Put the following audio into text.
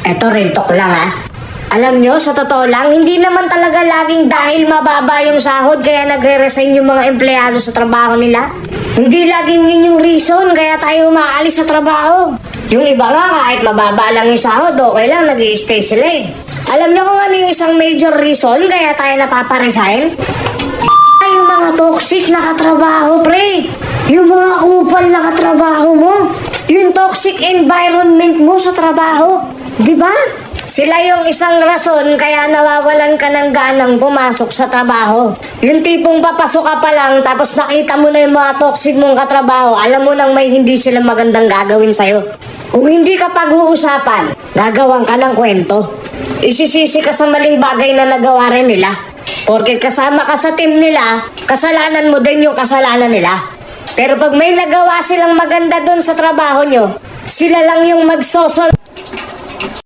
Eto, real talk lang ha. Alam nyo, sa totoo lang, hindi naman talaga laging dahil mababa yung sahod kaya nagre-resign yung mga empleyado sa trabaho nila. Hindi laging yun yung reason kaya tayo umaalis sa trabaho. Yung iba nga kahit mababa lang yung sahod, okay lang, nag-i-stay sila eh. Alam nyo kung ano yung isang major reason kaya tayo napaparesign? Ay, yung mga toxic na katrabaho, pre. Yung mga kupal na katrabaho mo. Yung toxic environment mo sa trabaho. Diba? Sila yung isang rason kaya nawawalan ka ng ganang pumasok sa trabaho. Yung tipong papasok ka pa lang tapos nakita mo na yung mga toxic mong katrabaho, alam mo nang may hindi sila magandang gagawin sa'yo. Kung hindi ka pag-uusapan, gagawan ka ng kwento. Isisisi ka sa maling bagay na nagawa rin nila. Porque kasama ka sa team nila, kasalanan mo din yung kasalanan nila. Pero pag may nagawa silang maganda dun sa trabaho nyo, sila lang yung magsosol